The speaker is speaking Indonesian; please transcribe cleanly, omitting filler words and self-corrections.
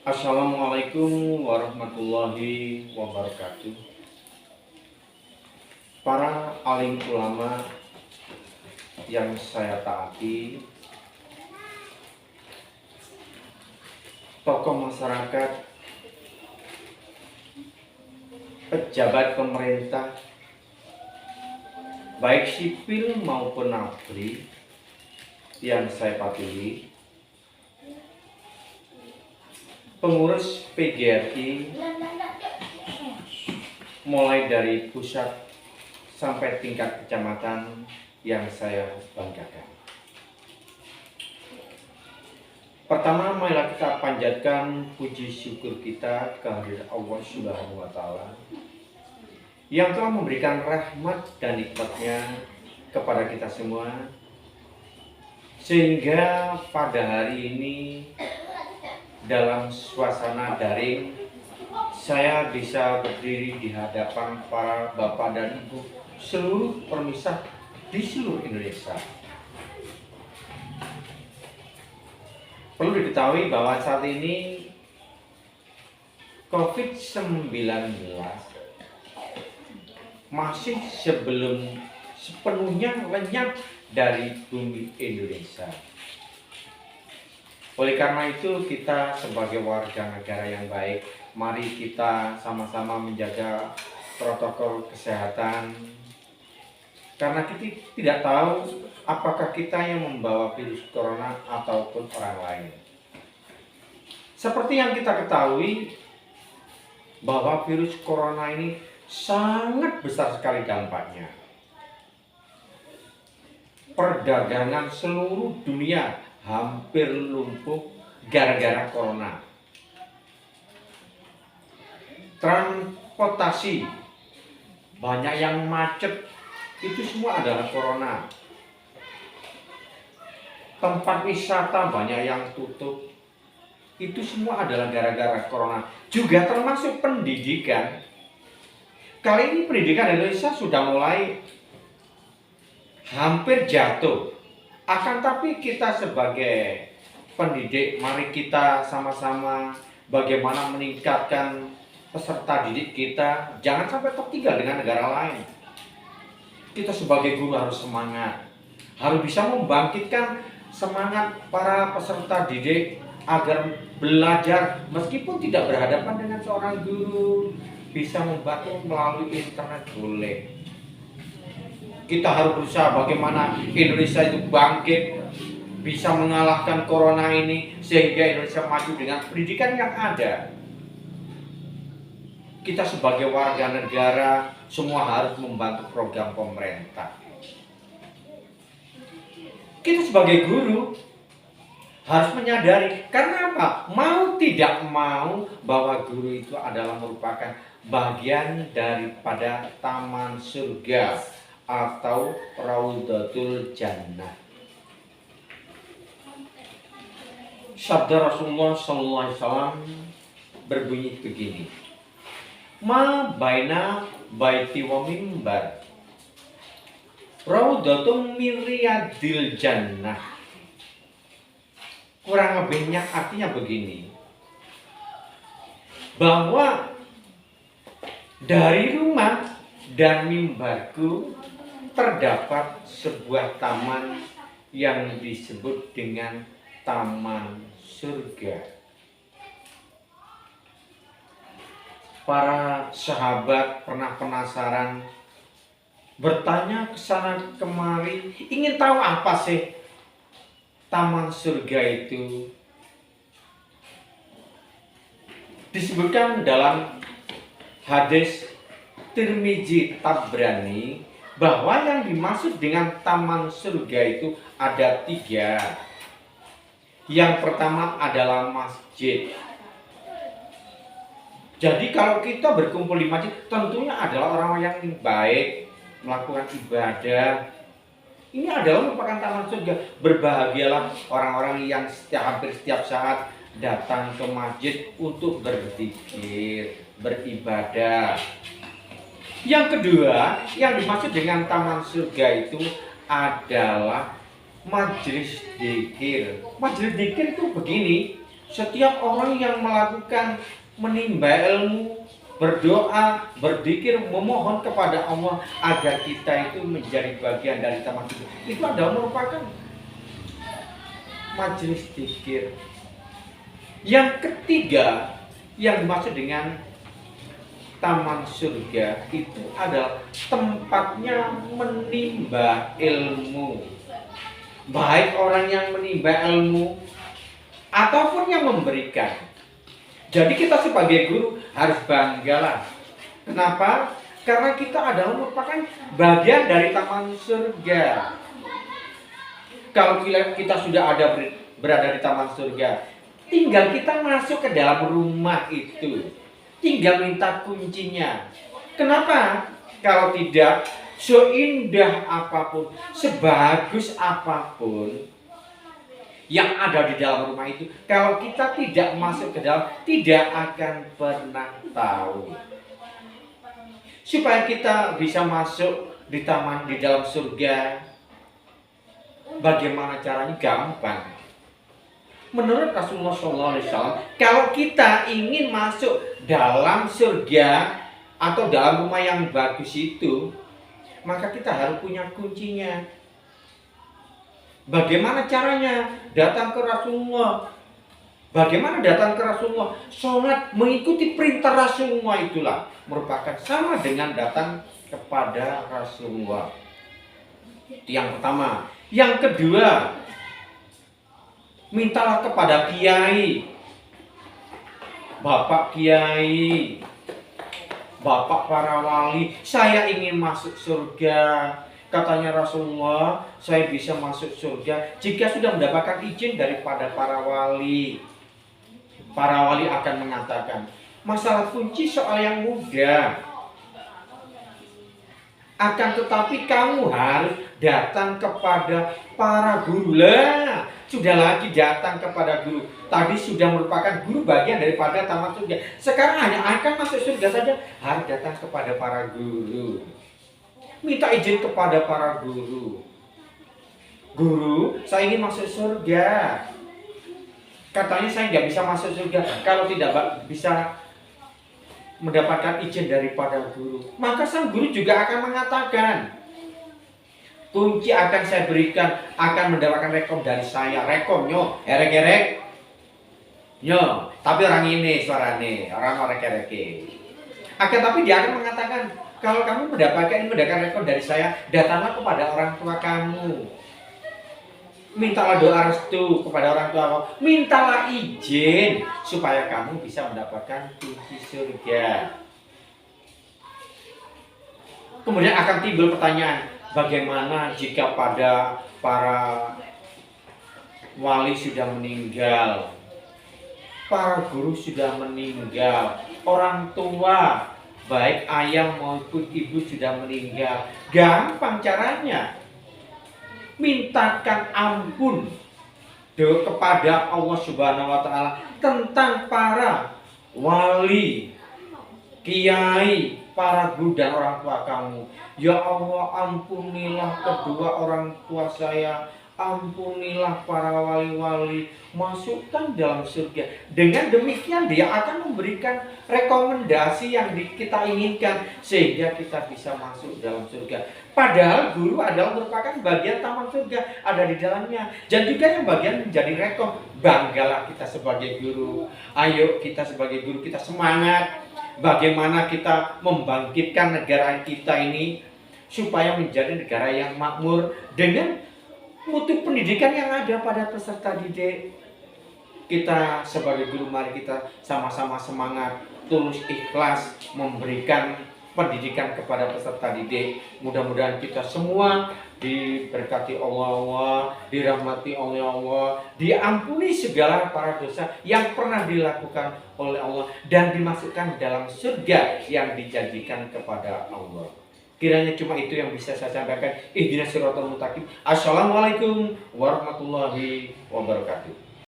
Assalamualaikum warahmatullahi wabarakatuh. Para alim ulama yang saya taati, tokoh masyarakat, pejabat pemerintah, baik sipil maupun abri yang saya patuhi, pengurus PGRI mulai dari pusat sampai tingkat kecamatan yang saya banggakan. Pertama, marilah kita panjatkan puji syukur kita kehadirat Allah Subhanahu wa Ta'ala yang telah memberikan rahmat dan nikmatnya kepada kita semua, sehingga pada hari ini dalam suasana daring saya bisa berdiri di hadapan para bapak dan ibu seluruh permisah di seluruh Indonesia. Perlu diketahui bahwa saat ini COVID-19 masih sebelum sepenuhnya lenyap dari bumi Indonesia. Oleh karena itu, kita sebagai warga negara yang baik, mari kita sama-sama menjaga protokol kesehatan, karena kita tidak tahu apakah kita yang membawa virus corona ataupun orang lain. Seperti yang kita ketahui bahwa virus corona ini sangat besar sekali dampaknya. Perdagangan seluruh dunia hampir lumpuh gara-gara corona. Transportasi banyak yang macet, itu semua adalah corona. Tempat wisata banyak yang tutup, itu semua adalah gara-gara corona. Juga termasuk pendidikan. Kali ini pendidikan Indonesia sudah mulai hampir jatuh. Akan tapi kita sebagai pendidik, mari kita sama-sama bagaimana meningkatkan peserta didik kita, jangan sampai tertinggal dengan negara lain. Kita sebagai guru harus semangat, harus bisa membangkitkan semangat para peserta didik agar belajar meskipun tidak berhadapan dengan seorang guru, bisa membantu melalui internet boleh. Kita harus berusaha bagaimana Indonesia itu bangkit, bisa mengalahkan corona ini, sehingga Indonesia maju dengan pendidikan yang ada. Kita sebagai warga negara semua harus membantu program pemerintah. Kita sebagai guru harus menyadari, karena apa? Mau tidak mau bahwa guru itu adalah merupakan bagian daripada taman surga atau Raudatul Jannah. Sabda Rasulullah SAW berbunyi begini: Ma baina baiti wa mimbar Raudatum min riyadil jannah. Kurang lebihnya artinya begini, bahwa dari rumah dan mimbarku terdapat sebuah taman yang disebut dengan taman surga. Para sahabat pernah penasaran, bertanya ke sana kemari, ingin tahu apa sih taman surga itu. Disebutkan dalam hadis Tirmizi Tabrani bahwa yang dimaksud dengan taman surga itu ada 3. Yang pertama adalah masjid. Jadi kalau kita berkumpul di masjid, tentunya adalah orang yang baik, melakukan ibadah. Ini adalah merupakan taman surga. Berbahagialah orang-orang yang hampir setiap saat datang ke masjid untuk berzikir, beribadah. Yang kedua, yang dimaksud dengan taman surga itu adalah majelis dzikir. Majelis dzikir itu begini, Setiap orang yang melakukan menimba ilmu, berdoa, berzikir, memohon kepada Allah agar kita itu menjadi bagian dari taman surga, itu adalah merupakan majelis zikir. Yang ketiga yang dimaksud dengan taman surga itu adalah tempatnya menimba ilmu. Baik orang yang menimba ilmu ataupun yang memberikan. Jadi kita sebagai guru harus banggalah. Kenapa? Karena kita adalah merupakan bagian dari taman surga. Kalau kita sudah berada di taman surga, tinggal kita masuk ke dalam rumah itu, tinggal minta kuncinya. Kenapa? Kalau tidak, seindah apapun, sebagus apapun yang ada di dalam rumah itu, kalau kita tidak masuk ke dalam, tidak akan pernah tahu. Supaya kita bisa masuk di dalam surga, bagaimana caranya? Gampang. Menurut Rasulullah SAW, kalau kita ingin masuk dalam surga atau dalam rumah yang bagus itu, maka kita harus punya kuncinya. Bagaimana caranya? Datang ke Rasulullah. Bagaimana datang ke Rasulullah? Sholat mengikuti perintah Rasulullah, itulah merupakan sama dengan datang kepada Rasulullah. Itu yang pertama. Yang kedua, mintalah kepada kiai, bapak kiai, bapak para wali, saya ingin masuk surga. Katanya Rasulullah, saya bisa masuk surga jika sudah mendapatkan izin daripada para wali. Para wali akan mengatakan, masalah kunci soal yang mudah. Akan tetapi kamu harus datang kepada para guru. Lah, sudah lagi datang kepada guru. Tadi sudah merupakan guru bagian daripada taman surga. Sekarang hanya akan masuk surga saja, harus datang kepada para guru. Minta izin kepada para guru. Guru, saya ingin masuk surga. Katanya saya nggak bisa masuk surga kalau tidak bisa mendapatkan izin daripada guru. Maka sang guru juga akan mengatakan, kunci akan saya berikan, akan mendapatkan rekom dari saya. Rekom, nyo, erek-erek, nyo. Tapi orang ini suarane, orang erek-erek. Akan tapi dia akan mengatakan, kalau kamu mendapatkan rekom dari saya, datanglah kepada orang tua kamu. Mintalah doa restu kepada orang tua kamu. Mintalah izin supaya kamu bisa mendapatkan kunci surga. Kemudian akan timbul pertanyaan, bagaimana jika pada para wali sudah meninggal, para guru sudah meninggal, orang tua baik ayah maupun ibu sudah meninggal? Gampang caranya. Mintakan ampun kepada Allah Subhanahu wa Ta'ala tentang para wali, kiai, para guru dan orang tua kamu. Ya Allah, ampunilah kedua orang tua saya, ampunilah para wali-wali, masukkan dalam surga. Dengan demikian dia akan memberikan rekomendasi yang kita inginkan sehingga kita bisa masuk dalam surga. Padahal guru adalah merupakan bagian taman surga, ada di dalamnya. Dan juga yang bagian menjadi rekom. Banggalah kita sebagai guru. Ayo kita sebagai guru, kita semangat. Bagaimana kita membangkitkan negara kita ini supaya menjadi negara yang makmur dengan mutu pendidikan yang ada pada peserta didik. Kita sebagai guru, mari kita sama-sama semangat, tulus ikhlas memberikan pendidikan kepada peserta didik. Mudah-mudahan kita semua diberkati Allah, dirahmati oleh Allah, diampuni segala para dosa yang pernah dilakukan oleh Allah, dan dimasukkan dalam surga yang dijanjikan kepada Allah. Kiranya cuma itu yang bisa saya sampaikan. Ihdinas siratal mustaqim. Assalamualaikum warahmatullahi wabarakatuh.